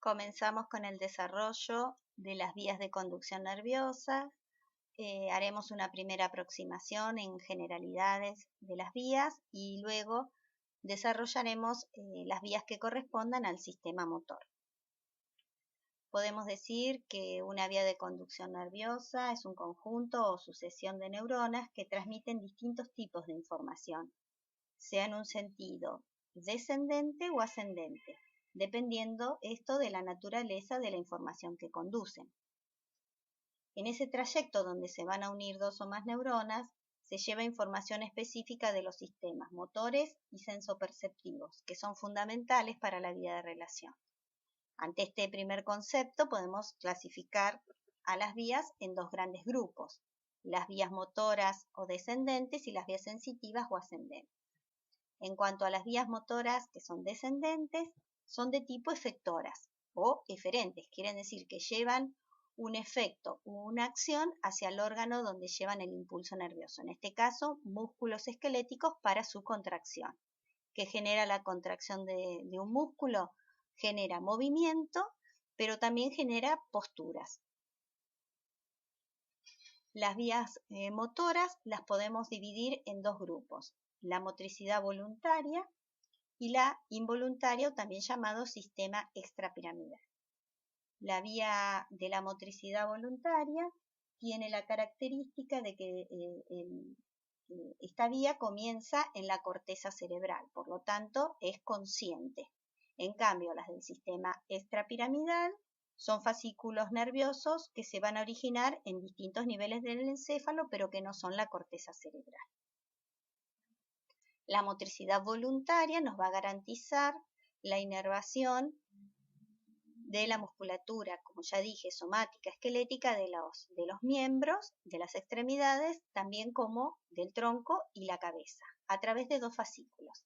Comenzamos con el desarrollo de las vías de conducción nerviosa. Haremos una primera aproximación en generalidades de las vías y luego desarrollaremos las vías que correspondan al sistema motor. Podemos decir que una vía de conducción nerviosa es un conjunto o sucesión de neuronas que transmiten distintos tipos de información, sea en un sentido descendente o ascendente, dependiendo esto de la naturaleza de la información que conducen. En ese trayecto donde se van a unir dos o más neuronas, se lleva información específica de los sistemas motores y sensoperceptivos, que son fundamentales para la vida de relación. Ante este primer concepto podemos clasificar a las vías en dos grandes grupos, las vías motoras o descendentes y las vías sensitivas o ascendentes. En cuanto a las vías motoras que son descendentes, son de tipo efectoras o eferentes, quieren decir que llevan un efecto o una acción hacia el órgano donde llevan el impulso nervioso, en este caso músculos esqueléticos para su contracción. ¿Qué genera la contracción de un músculo? Genera movimiento, pero también genera posturas. Las vías motoras las podemos dividir en dos grupos, la motricidad voluntaria y la involuntaria, o también llamado sistema extrapiramidal. La vía de la motricidad voluntaria tiene la característica de que esta vía comienza en la corteza cerebral, por lo tanto es consciente. En cambio, las del sistema extrapiramidal son fascículos nerviosos que se van a originar en distintos niveles del encéfalo, pero que no son la corteza cerebral. La motricidad voluntaria nos va a garantizar la inervación de la musculatura, como ya dije, somática, esquelética de los miembros, de las extremidades, también como del tronco y la cabeza, a través de dos fascículos.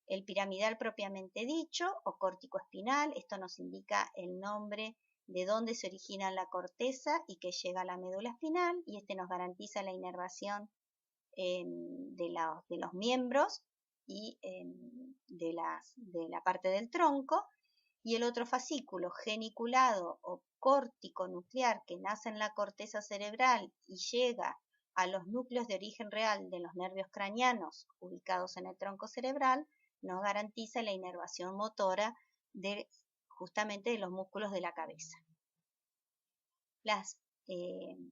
El piramidal propiamente dicho o córtico espinal, esto nos indica el nombre de dónde se origina la corteza y que llega a la médula espinal, y este nos garantiza la inervación de los miembros y de la parte del tronco. Y el otro fascículo, geniculado o córtico nuclear, que nace en la corteza cerebral y llega a los núcleos de origen real de los nervios craneanos ubicados en el tronco cerebral, nos garantiza la inervación motora justamente de los músculos de la cabeza. Los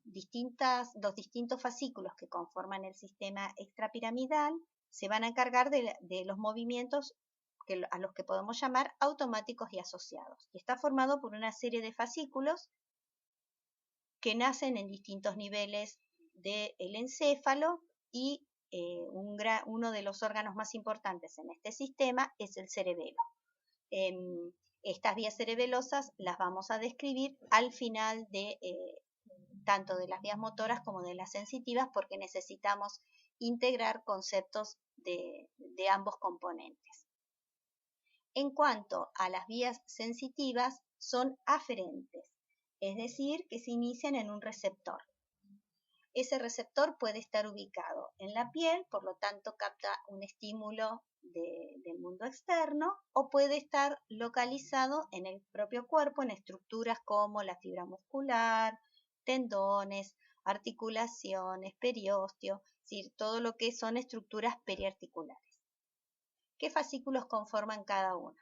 distintos fascículos que conforman el sistema extrapiramidal se van a encargar de los movimientos a los que podemos llamar automáticos y asociados. Y está formado por una serie de fascículos que nacen en distintos niveles del encéfalo y uno de los órganos más importantes en este sistema es el cerebelo. Estas vías cerebelosas las vamos a describir al final tanto de las vías motoras como de las sensitivas, porque necesitamos integrar conceptos de ambos componentes. En cuanto a las vías sensitivas, son aferentes, es decir, que se inician en un receptor. Ese receptor puede estar ubicado en la piel, por lo tanto capta un estímulo del mundo externo, o puede estar localizado en el propio cuerpo, en estructuras como la fibra muscular, tendones, articulaciones, periósteo, es decir, todo lo que son estructuras periarticulares. ¿Qué fascículos conforman cada uno?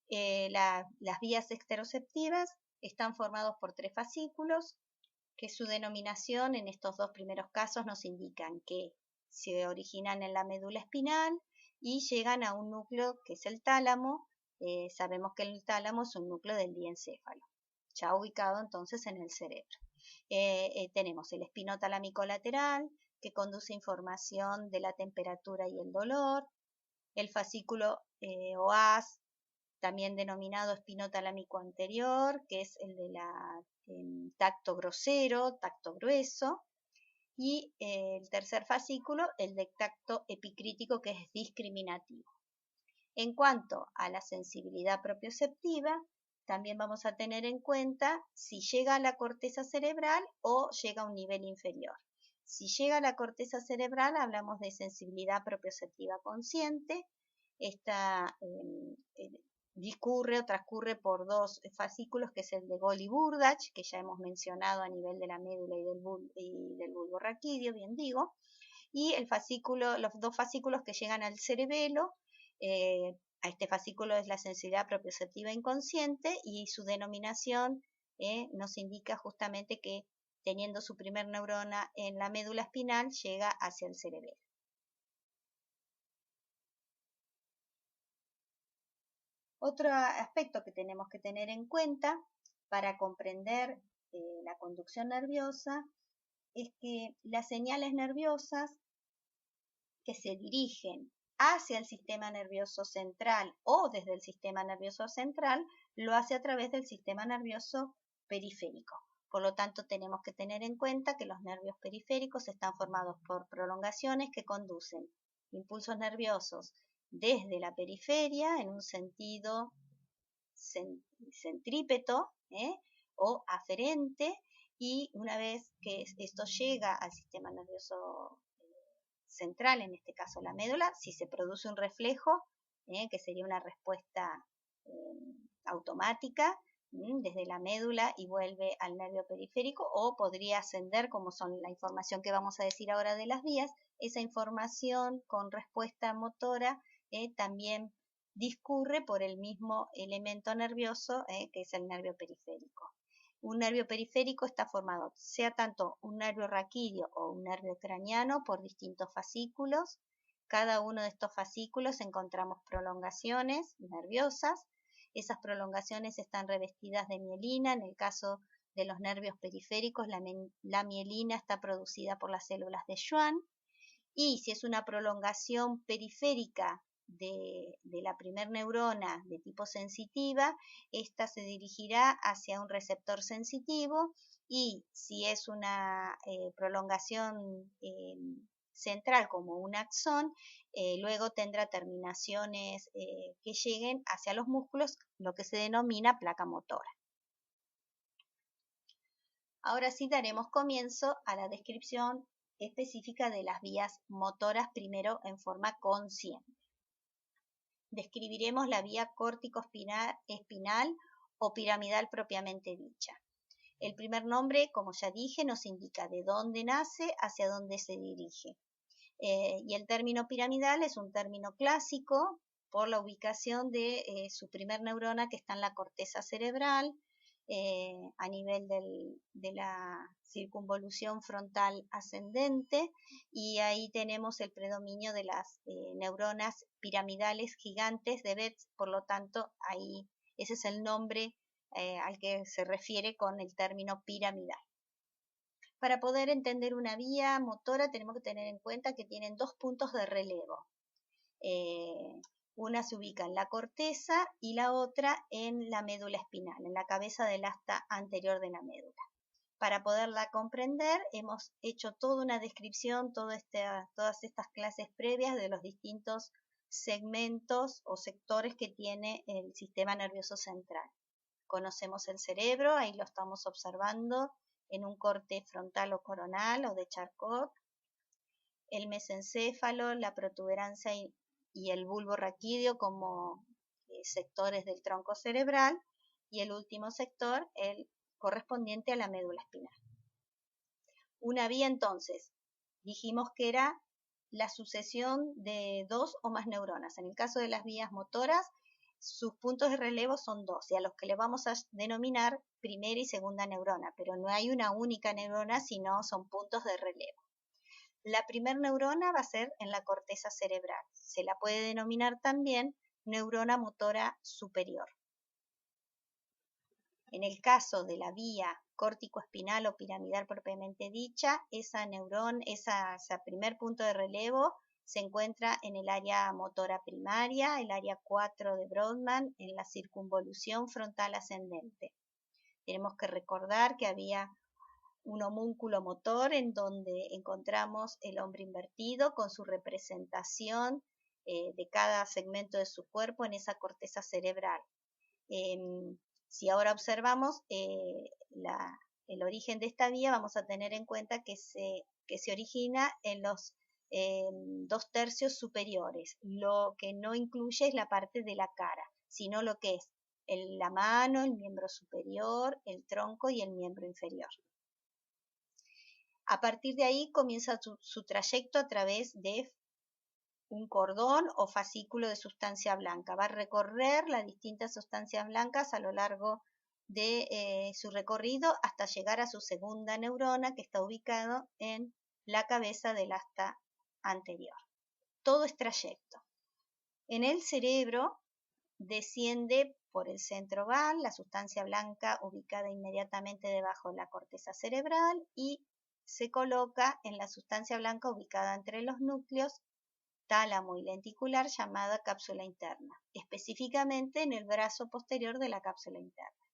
Las vías exteroceptivas están formados por tres fascículos, que su denominación en estos dos primeros casos nos indican que se originan en la médula espinal y llegan a un núcleo que es el tálamo. Sabemos que el tálamo es un núcleo del diencéfalo, ya ubicado entonces en el cerebro. Tenemos el espinotalámico lateral, que conduce información de la temperatura y el dolor, el fascículo OAS, también denominado espinotalámico anterior, que es el de tacto grosero, tacto grueso, y el tercer fascículo, el de tacto epicrítico, que es discriminativo. En cuanto a la sensibilidad propioceptiva, también vamos a tener en cuenta si llega a la corteza cerebral o llega a un nivel inferior. Si llega a la corteza cerebral, hablamos de sensibilidad propioceptiva consciente. Esta discurre o transcurre por dos fascículos, que es el de Golgi-Burdach, que ya hemos mencionado a nivel de la médula y del bulbo raquídeo, bien digo, y los dos fascículos que llegan al cerebelo. A este fascículo es la sensibilidad propioceptiva inconsciente, y su denominación nos indica justamente que, teniendo su primer neurona en la médula espinal, llega hacia el cerebelo. Otro aspecto que tenemos que tener en cuenta para comprender la conducción nerviosa es que las señales nerviosas que se dirigen hacia el sistema nervioso central o desde el sistema nervioso central, lo hace a través del sistema nervioso periférico. Por lo tanto, tenemos que tener en cuenta que los nervios periféricos están formados por prolongaciones que conducen impulsos nerviosos desde la periferia en un sentido centrípeto o aferente, y una vez que esto llega al sistema nervioso central, en este caso la médula, si se produce un reflejo, que sería una respuesta automática desde la médula y vuelve al nervio periférico, o podría ascender, como son la información que vamos a decir ahora de las vías, esa información con respuesta motora también discurre por el mismo elemento nervioso que es el nervio periférico. Un nervio periférico está formado, sea tanto un nervio raquídeo o un nervio craneano, por distintos fascículos. Cada uno de estos fascículos encontramos prolongaciones nerviosas. Esas prolongaciones están revestidas de mielina. En el caso de los nervios periféricos, la mielina está producida por las células de Schwann. Y si es una prolongación periférica de la primer neurona de tipo sensitiva, esta se dirigirá hacia un receptor sensitivo, y si es una prolongación central como un axón, luego tendrá terminaciones que lleguen hacia los músculos, lo que se denomina placa motora. Ahora sí daremos comienzo a la descripción específica de las vías motoras, primero en forma consciente. Describiremos la vía córtico-espinal o piramidal propiamente dicha. El primer nombre, como ya dije, nos indica de dónde nace hacia dónde se dirige. Y el término piramidal es un término clásico por la ubicación de su primer neurona, que está en la corteza cerebral, a nivel de la circunvolución frontal ascendente, y ahí tenemos el predominio de las neuronas piramidales gigantes de Betz. Por lo tanto, ahí ese es el nombre al que se refiere con el término piramidal. Para poder entender una vía motora tenemos que tener en cuenta que tienen dos puntos de relevo. Una se ubica en la corteza y la otra en la médula espinal, en la cabeza del asta anterior de la médula. Para poderla comprender, hemos hecho toda una descripción, todas estas clases previas de los distintos segmentos o sectores que tiene el sistema nervioso central. Conocemos el cerebro, ahí lo estamos observando en un corte frontal o coronal o de Charcot, el mesencéfalo, la protuberancia y el bulbo raquídeo como sectores del tronco cerebral, y el último sector, el correspondiente a la médula espinal. Una vía, entonces, dijimos que era la sucesión de dos o más neuronas. En el caso de las vías motoras, sus puntos de relevo son dos, y a los que le vamos a denominar primera y segunda neurona, pero no hay una única neurona, sino son puntos de relevo. La primera neurona va a ser en la corteza cerebral. Se la puede denominar también neurona motora superior. En el caso de la vía córtico-espinal o piramidal propiamente dicha, ese primer punto de relevo se encuentra en el área motora primaria, el área 4 de Brodmann, en la circunvolución frontal ascendente. Tenemos que recordar que había un homúnculo motor en donde encontramos el hombro invertido con su representación de cada segmento de su cuerpo en esa corteza cerebral. Si ahora observamos el origen de esta vía, vamos a tener en cuenta que se origina en los 2/3 superiores. Lo que no incluye es la parte de la cara. sino lo que es la mano, el miembro superior, el tronco y el miembro inferior. A partir de ahí comienza su trayecto a través de un cordón o fascículo de sustancia blanca. Va a recorrer las distintas sustancias blancas a lo largo de su recorrido hasta llegar a su segunda neurona, que está ubicado en la cabeza del asta anterior. Todo es trayecto. En el cerebro desciende por el centro val, la sustancia blanca ubicada inmediatamente debajo de la corteza cerebral, y se coloca en la sustancia blanca ubicada entre los núcleos tálamo y lenticular, llamada cápsula interna, específicamente en el brazo posterior de la cápsula interna.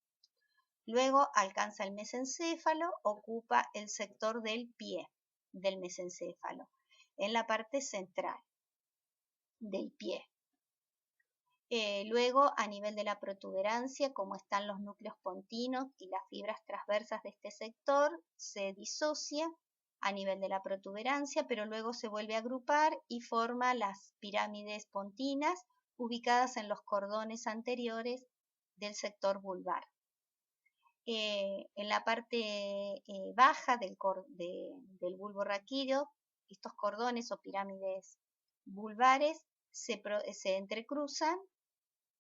Luego alcanza el mesencéfalo, ocupa el sector del pie del mesencéfalo, en la parte central del pie. Luego, a nivel de la protuberancia, como están los núcleos pontinos y las fibras transversas de este sector, se disocia a nivel de la protuberancia, pero luego se vuelve a agrupar y forma las pirámides pontinas ubicadas en los cordones anteriores del sector vulvar. En la parte baja del bulbo raquídeo, estos cordones o pirámides vulvares se entrecruzan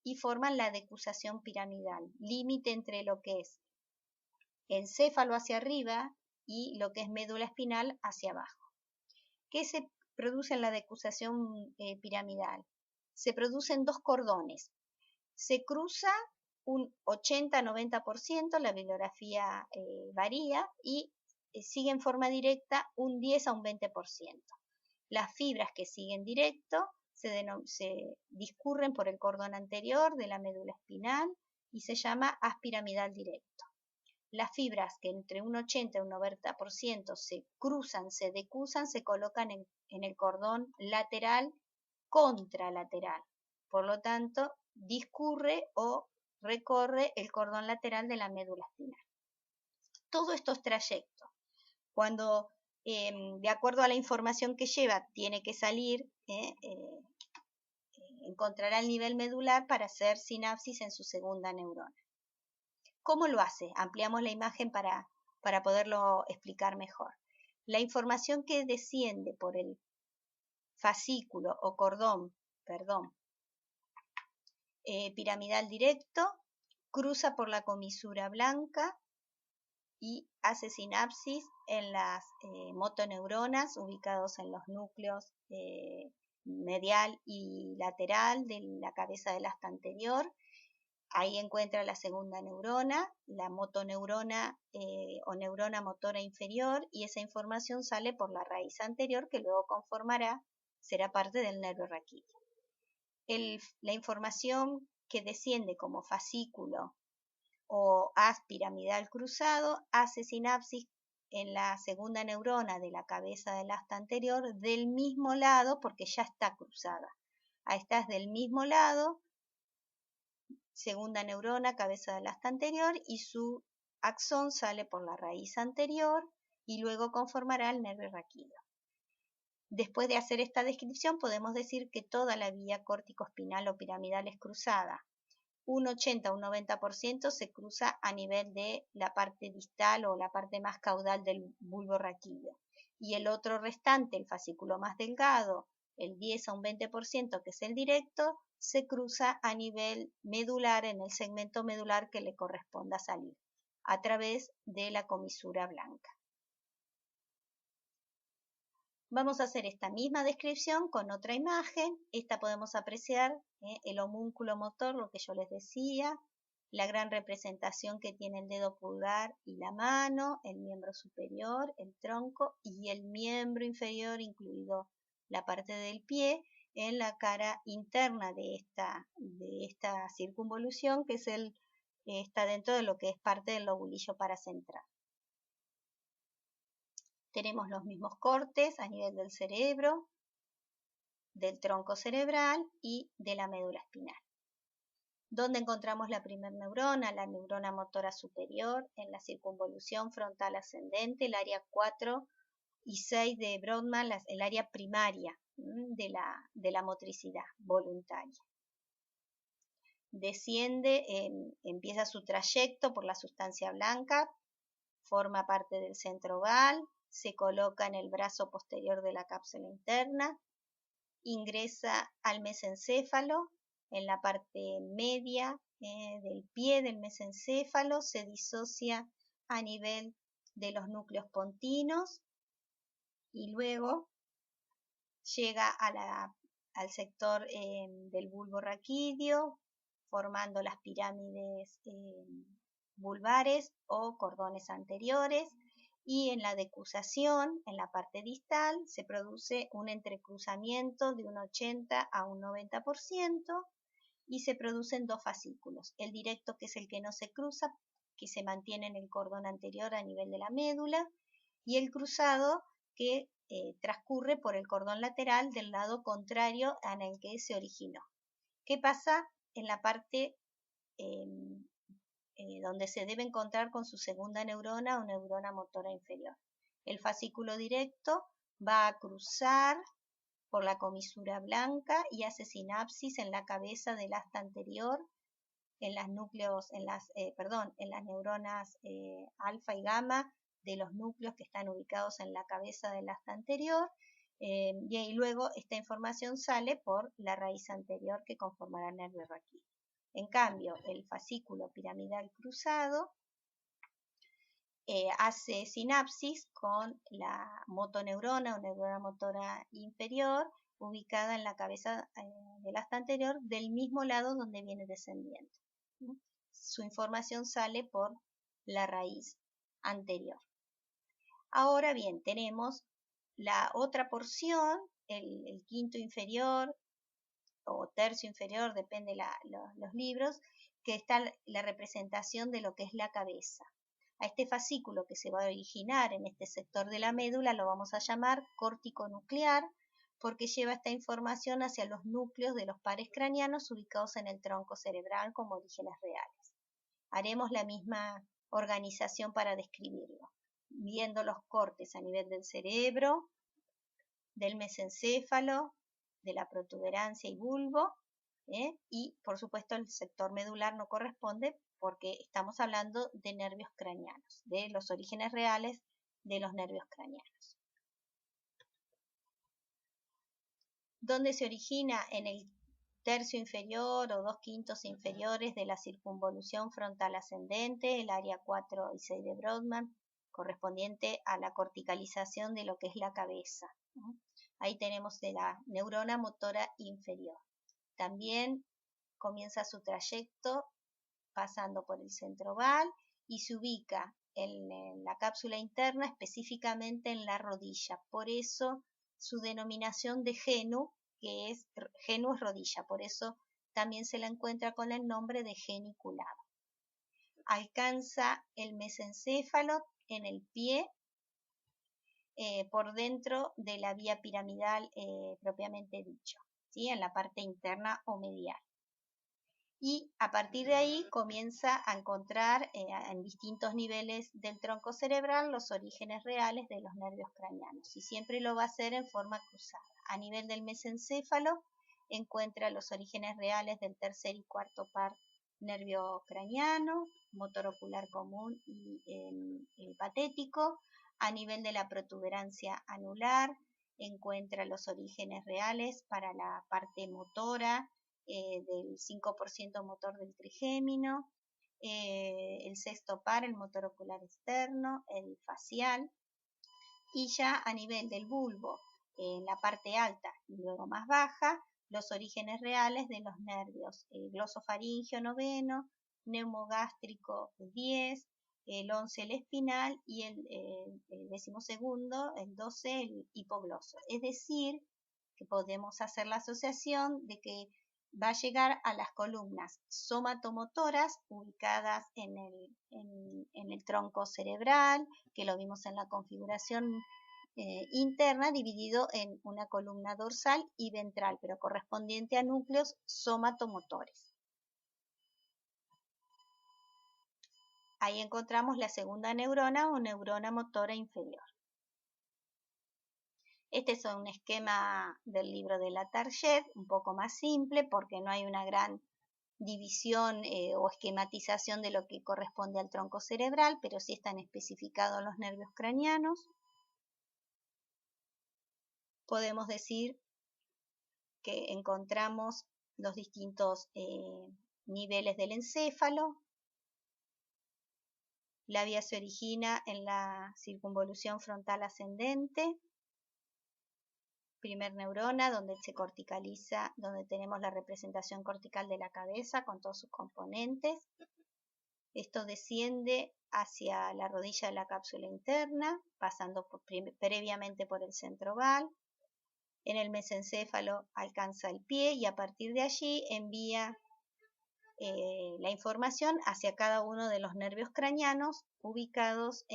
y forman la decusación piramidal, límite entre lo que es encéfalo hacia arriba y lo que es médula espinal hacia abajo. ¿Qué se produce en la decusación piramidal? Se producen dos cordones. Se cruza un 80-90%, la bibliografía varía, y sigue en forma directa un 10 a un 20%. Las fibras que siguen directo se discurren por el cordón anterior de la médula espinal y se llama haz piramidal directo. Las fibras que entre un 80 y un 90% se cruzan, se decusan, se colocan en el cordón lateral contralateral. Por lo tanto, discurre o recorre el cordón lateral de la médula espinal. Todos estos trayectos, cuando de acuerdo a la información que lleva tiene que salir, encontrará el nivel medular para hacer sinapsis en su segunda neurona. ¿Cómo lo hace? Ampliamos la imagen para poderlo explicar mejor. La información que desciende por el fascículo o cordón, piramidal directo, cruza por la comisura blanca y hace sinapsis en las motoneuronas ubicados en los núcleos medial y lateral de la cabeza del asta anterior. Ahí encuentra la segunda neurona, la motoneurona o neurona motora inferior, y esa información sale por la raíz anterior, que luego será parte del nervio raquídeo. La información que desciende como fascículo o haz piramidal cruzado hace sinapsis en la segunda neurona de la cabeza del asta anterior del mismo lado, porque ya está cruzada. Ahí está, es del mismo lado, segunda neurona, cabeza del asta anterior, y su axón sale por la raíz anterior y luego conformará el nervio raquídeo. Después de hacer esta descripción, podemos decir que toda la vía córtico-espinal o piramidal es cruzada. Un 80 o un 90% se cruza a nivel de la parte distal o la parte más caudal del bulbo raquídeo. Y el otro restante, el fascículo más delgado, el 10 a un 20%, que es el directo, se cruza a nivel medular, en el segmento medular que le corresponda salir, a través de la comisura blanca. Vamos a hacer esta misma descripción con otra imagen. Esta podemos apreciar el homúnculo motor, lo que yo les decía, la gran representación que tiene el dedo pulgar y la mano, el miembro superior, el tronco y el miembro inferior, incluido la parte del pie, en la cara interna de esta circunvolución, que está dentro de lo que es parte del lobulillo paracentral. Tenemos los mismos cortes a nivel del cerebro, del tronco cerebral y de la médula espinal. ¿Dónde encontramos la primera neurona? La neurona motora superior, en la circunvolución frontal ascendente, el área 4 y 6 de Brodmann, el área primaria de la motricidad voluntaria. desciende, empieza su trayecto por la sustancia blanca, forma parte del centro oval, se coloca en el brazo posterior de la cápsula interna, ingresa al mesencéfalo, en la parte media del pie del mesencéfalo, se disocia a nivel de los núcleos pontinos y luego llega al sector del bulbo raquídeo, formando las pirámides vulvares o cordones anteriores, y en la decusación, en la parte distal, se produce un entrecruzamiento de un 80 a un 90% y se producen dos fascículos, el directo, que es el que no se cruza, que se mantiene en el cordón anterior a nivel de la médula, y el cruzado, que transcurre por el cordón lateral del lado contrario en el que se originó. ¿Qué pasa en la parte donde se debe encontrar con su segunda neurona o neurona motora inferior? El fascículo directo va a cruzar por la comisura blanca y hace sinapsis en la cabeza del asta anterior, en las neuronas alfa y gamma de los núcleos que están ubicados en la cabeza del asta anterior, y luego esta información sale por la raíz anterior que conformará el nervio raquídeo. En cambio, el fascículo piramidal cruzado hace sinapsis con la motoneurona o neurona motora inferior, ubicada en la cabeza del asta anterior, del mismo lado donde viene descendiendo. Su información sale por la raíz anterior. Ahora bien, tenemos la otra porción, el quinto inferior o tercio inferior, depende los libros, que está la representación de lo que es la cabeza. A este fascículo que se va a originar en este sector de la médula lo vamos a llamar córtico nuclear, porque lleva esta información hacia los núcleos de los pares craneanos ubicados en el tronco cerebral como orígenes reales. Haremos la misma organización para describirlo, viendo los cortes a nivel del cerebro, del mesencéfalo, de la protuberancia y bulbo, y por supuesto el sector medular no corresponde porque estamos hablando de nervios craneanos, de los orígenes reales de los nervios craneanos. ¿Dónde se origina? En el tercio inferior o 2/5 inferiores de la circunvolución frontal ascendente, el área 4 y 6 de Brodmann, correspondiente a la corticalización de lo que es la cabeza. Ahí tenemos de la neurona motora inferior. También comienza su trayecto pasando por el centro oval y se ubica en la cápsula interna, específicamente en la rodilla. Por eso su denominación de genu, que es genu es rodilla, por eso también se la encuentra con el nombre de geniculado. Alcanza el mesencéfalo en el pie, por dentro de la vía piramidal propiamente dicho, ¿sí? En la parte interna o medial. Y a partir de ahí comienza a encontrar en distintos niveles del tronco cerebral los orígenes reales de los nervios craneanos, y siempre lo va a hacer en forma cruzada. A nivel del mesencéfalo encuentra los orígenes reales del tercer y cuarto par nervio craneano, motor ocular común y el patético. A nivel de la protuberancia anular encuentra los orígenes reales para la parte motora, del 5% motor del trigémino, el sexto par, el motor ocular externo, el facial, y ya a nivel del bulbo, en la parte alta y luego más baja, los orígenes reales de los nervios, el glosofaringeo noveno, neumogástrico 10, el 11 el espinal y el 12º, el 12 el hipogloso. Es decir, que podemos hacer la asociación de que va a llegar a las columnas somatomotoras ubicadas en el tronco cerebral, que lo vimos en la configuración interna, dividido en una columna dorsal y ventral, pero correspondiente a núcleos somatomotores. Ahí encontramos la segunda neurona o neurona motora inferior. Este es un esquema del libro de la Target, un poco más simple porque no hay una gran división o esquematización de lo que corresponde al tronco cerebral, pero sí están especificados los nervios craneanos. Podemos decir que encontramos los distintos niveles del encéfalo. La vía se origina en la circunvolución frontal ascendente, primer neurona, donde se corticaliza, donde tenemos la representación cortical de la cabeza con todos sus componentes. Esto desciende hacia la rodilla de la cápsula interna, pasando previamente por el centro oval. En el mesencéfalo alcanza el pie y a partir de allí envía la información hacia cada uno de los nervios craneanos ubicados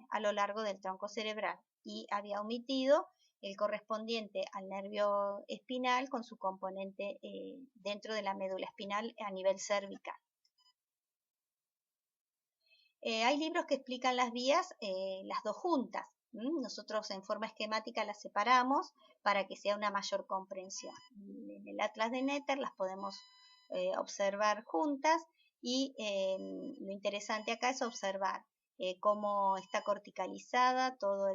a lo largo del tronco cerebral, y había omitido el correspondiente al nervio espinal con su componente dentro de la médula espinal a nivel cervical. Hay libros que explican las vías, las dos juntas. Nosotros en forma esquemática las separamos para que sea una mayor comprensión. En el Atlas de Netter las podemos observar juntas, y lo interesante acá es observar cómo está corticalizada todo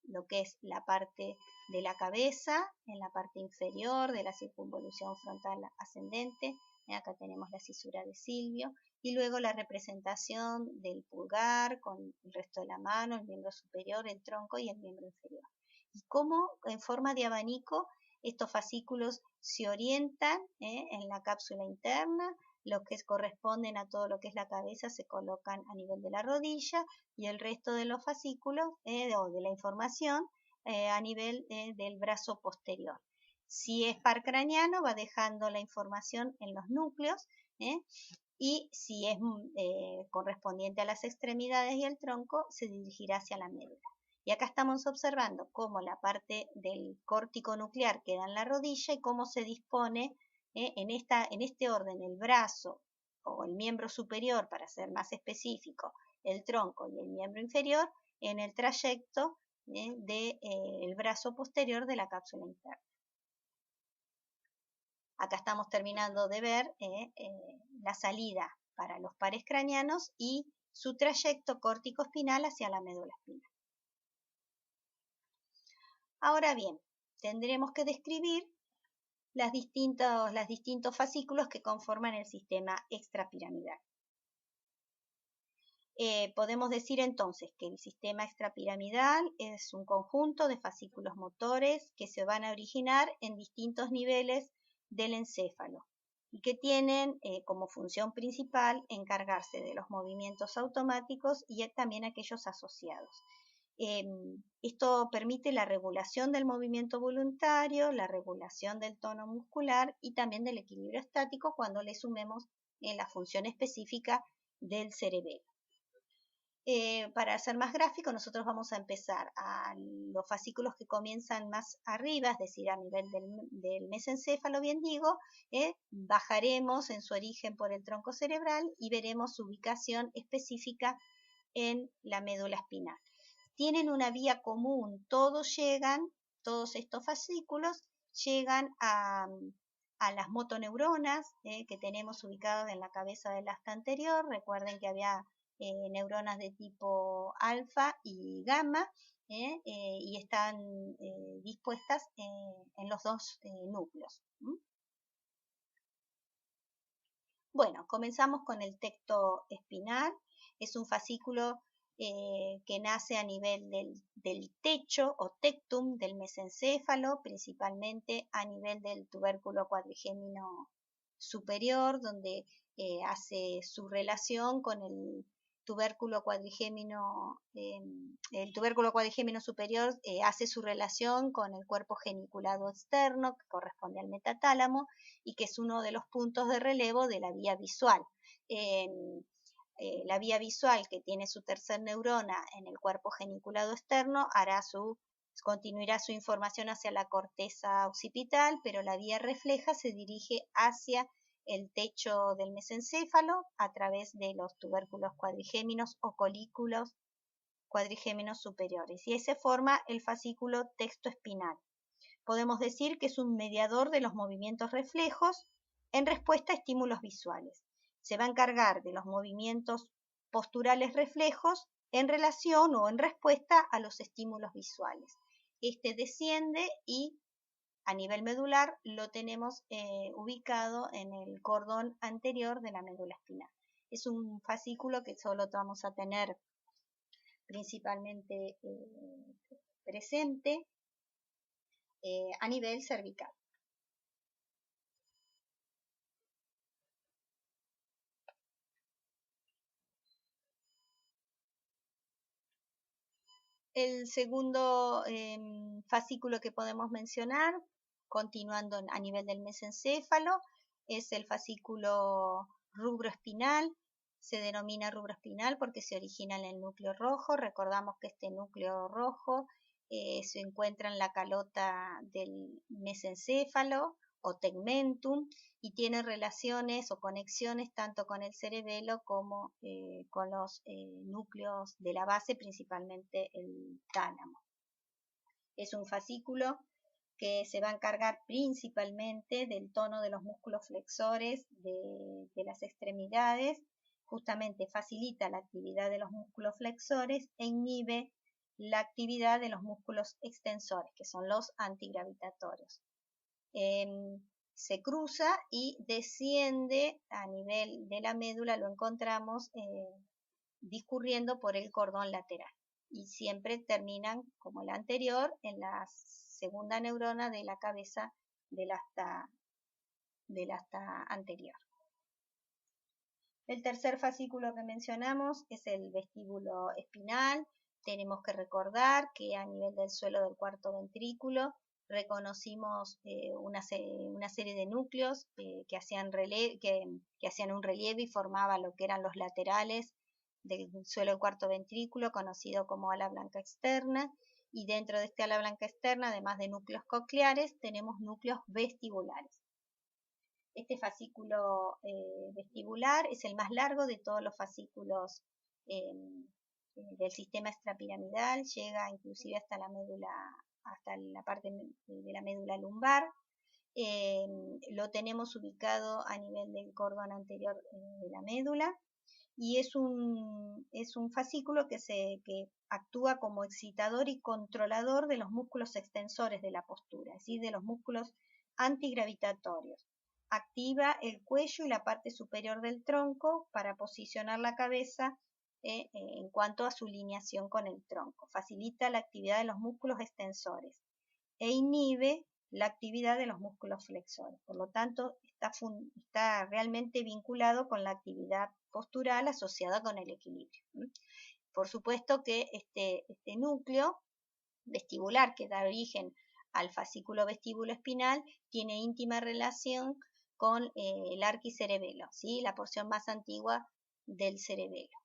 lo que es la parte de la cabeza, en la parte inferior de la circunvolución frontal ascendente. Acá tenemos la cisura de Silvio, y luego la representación del pulgar con el resto de la mano, el miembro superior, el tronco y el miembro inferior. Y cómo en forma de abanico estos fascículos se orientan en la cápsula interna, los que corresponden a todo lo que es la cabeza se colocan a nivel de la rodilla, y el resto de los fascículos o de la información a nivel del brazo posterior. Si es par craneano, va dejando la información en los núcleos, y si es correspondiente a las extremidades y el tronco, se dirigirá hacia la médula. Y acá estamos observando cómo la parte del córtico nuclear queda en la rodilla y cómo se dispone en este orden el brazo o el miembro superior, para ser más específico, el tronco y el miembro inferior, en el trayecto del brazo posterior de la cápsula interna. Acá estamos terminando de ver la salida para los pares craneanos y su trayecto córtico-espinal hacia la médula espinal. Ahora bien, tendremos que describir los distintos fascículos que conforman el sistema extrapiramidal. Podemos decir entonces que el sistema extrapiramidal es un conjunto de fascículos motores que se van a originar en distintos niveles del encéfalo y que tienen como función principal encargarse de los movimientos automáticos y también aquellos asociados. Esto permite la regulación del movimiento voluntario, la regulación del tono muscular y también del equilibrio estático cuando le sumemos la función específica del cerebelo. Para ser más gráfico, nosotros vamos a empezar a los fascículos que comienzan más arriba, es decir, a nivel del mesencéfalo, bien digo, bajaremos en su origen por el tronco cerebral y veremos su ubicación específica en la médula espinal. Tienen una vía común, todos estos fascículos llegan a las motoneuronas que tenemos ubicadas en la cabeza del asta anterior. Recuerden que había neuronas de tipo alfa y gamma y están dispuestas en los dos núcleos. Bueno, comenzamos con el tecto espinal. Es un fascículo que nace a nivel del techo o tectum del mesencéfalo, principalmente a nivel del tubérculo cuadrigémino superior, donde hace su relación con el tubérculo cuadrigémino superior hace su relación con el cuerpo geniculado externo, que corresponde al metatálamo, y que es uno de los puntos de relevo de la vía visual. La vía visual, que tiene su tercer neurona en el cuerpo geniculado externo, continuará su información hacia la corteza occipital, pero la vía refleja se dirige hacia el techo del mesencéfalo a través de los tubérculos cuadrigéminos o colículos cuadrigéminos superiores, y ese forma el fascículo tectoespinal. Podemos decir que es un mediador de los movimientos reflejos en respuesta a estímulos visuales. Se va a encargar de los movimientos posturales reflejos en relación o en respuesta a los estímulos visuales. Este desciende y a nivel medular lo tenemos ubicado en el cordón anterior de la médula espinal. Es un fascículo que solo vamos a tener principalmente presente a nivel cervical. El segundo fascículo que podemos mencionar, continuando a nivel del mesencéfalo, es el fascículo rubroespinal. Se denomina rubroespinal porque se origina en el núcleo rojo. Recordamos que este núcleo rojo se encuentra en la calota del mesencéfalo o tegmentum y tiene relaciones o conexiones tanto con el cerebelo como con los núcleos de la base, principalmente el tálamo. Es un fascículo que se va a encargar principalmente del tono de los músculos flexores de las extremidades, justamente facilita la actividad de los músculos flexores e inhibe la actividad de los músculos extensores, que son los antigravitatorios. Se cruza y desciende a nivel de la médula, lo encontramos discurriendo por el cordón lateral y siempre terminan, como la anterior, en la segunda neurona de la cabeza del asta anterior. El tercer fascículo que mencionamos es el vestíbulo espinal. Tenemos que recordar que a nivel del suelo del cuarto ventrículo reconocimos una serie de núcleos que hacían un relieve y formaban lo que eran los laterales del suelo del cuarto ventrículo, conocido como ala blanca externa, y dentro de este ala blanca externa, además de núcleos cocleares, tenemos núcleos vestibulares. Este fascículo vestibular es el más largo de todos los fascículos del sistema extrapiramidal, llega inclusive hasta la médula, hasta la parte de la médula lumbar. Lo tenemos ubicado a nivel del cordón anterior de la médula y es un fascículo que actúa como excitador y controlador de los músculos extensores de la postura, es decir, de los músculos antigravitatorios. Activa el cuello y la parte superior del tronco para posicionar la cabeza en cuanto a su lineación con el tronco. Facilita la actividad de los músculos extensores e inhibe la actividad de los músculos flexores. Por lo tanto, está realmente vinculado con la actividad postural asociada con el equilibrio. Por supuesto que este núcleo vestibular que da origen al fascículo vestíbulo espinal tiene íntima relación con el arquicerebelo, ¿sí? La porción más antigua del cerebelo.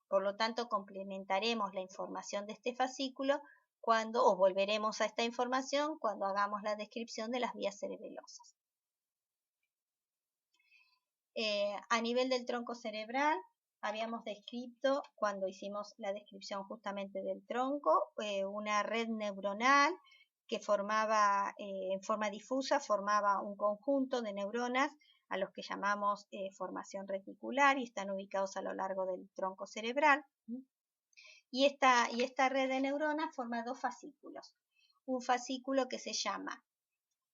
Por lo tanto, complementaremos la información de este fascículo o volveremos a esta información cuando hagamos la descripción de las vías cerebelosas. A nivel del tronco cerebral, habíamos descrito, cuando hicimos la descripción justamente del tronco, una red neuronal que formaba, en forma difusa, formaba un conjunto de neuronas a los que llamamos formación reticular y están ubicados a lo largo del tronco cerebral. Y esta red de neuronas forma dos fascículos. Un fascículo que se llama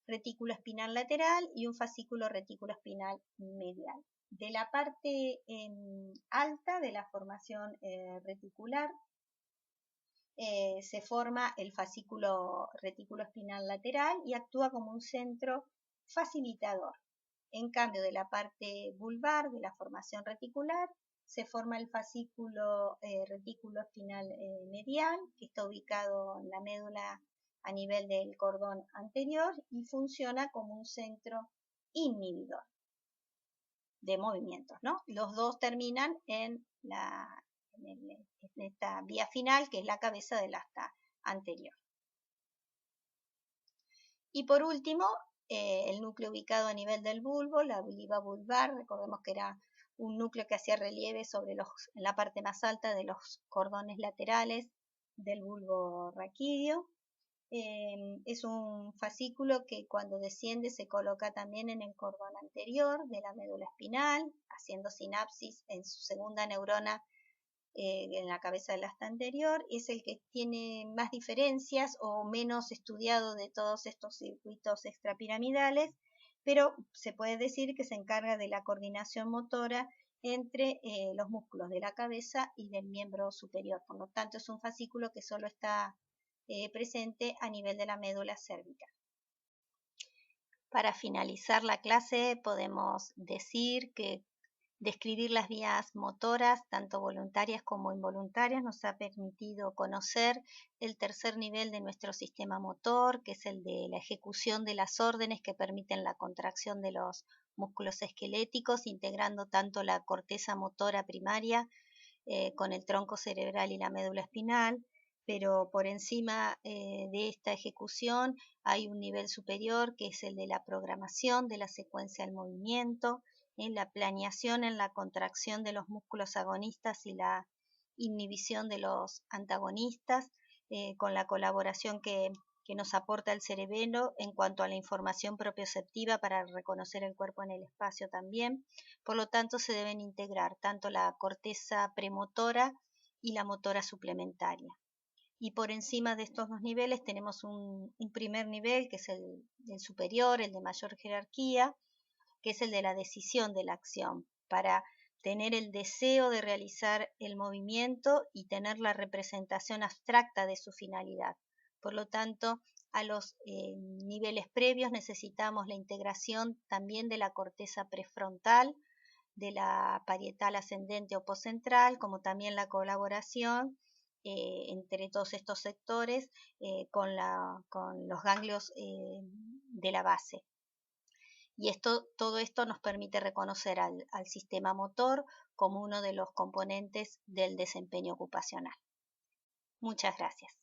retículo espinal lateral y un fascículo retículo espinal medial. De la parte alta de la formación reticular se forma el fascículo retículo espinal lateral y actúa como un centro facilitador. En cambio, de la parte vulvar de la formación reticular se forma el fascículo retículo espinal medial, que está ubicado en la médula a nivel del cordón anterior y funciona como un centro inhibidor de movimientos, ¿no? Los dos terminan en esta vía final, que es la cabeza del asta anterior. Y por último, el núcleo ubicado a nivel del bulbo, la oliva vulvar, recordemos que era un núcleo que hacía relieve en la parte más alta de los cordones laterales del bulbo raquídeo. Es un fascículo que cuando desciende se coloca también en el cordón anterior de la médula espinal, haciendo sinapsis en su segunda neurona en la cabeza del asta anterior. Es el que tiene más diferencias o menos estudiado de todos estos circuitos extrapiramidales, pero se puede decir que se encarga de la coordinación motora entre los músculos de la cabeza y del miembro superior. Por lo tanto, es un fascículo que solo está presente a nivel de la médula cérvica. Para finalizar la clase podemos decir que describir las vías motoras, tanto voluntarias como involuntarias, nos ha permitido conocer el tercer nivel de nuestro sistema motor, que es el de la ejecución de las órdenes que permiten la contracción de los músculos esqueléticos, integrando tanto la corteza motora primaria con el tronco cerebral y la médula espinal, pero por encima de esta ejecución hay un nivel superior que es el de la programación de la secuencia del movimiento, en la planeación, en la contracción de los músculos agonistas y la inhibición de los antagonistas, con la colaboración que nos aporta el cerebelo en cuanto a la información propioceptiva para reconocer el cuerpo en el espacio también. Por lo tanto, se deben integrar tanto la corteza premotora y la motora suplementaria. Y por encima de estos dos niveles tenemos un primer nivel, que es el superior, el de mayor jerarquía, que es el de la decisión de la acción, para tener el deseo de realizar el movimiento y tener la representación abstracta de su finalidad. Por lo tanto, a los niveles previos necesitamos la integración también de la corteza prefrontal, de la parietal ascendente o poscentral, como también la colaboración entre todos estos sectores con los ganglios de la base. Y todo esto nos permite reconocer al sistema motor como uno de los componentes del desempeño ocupacional. Muchas gracias.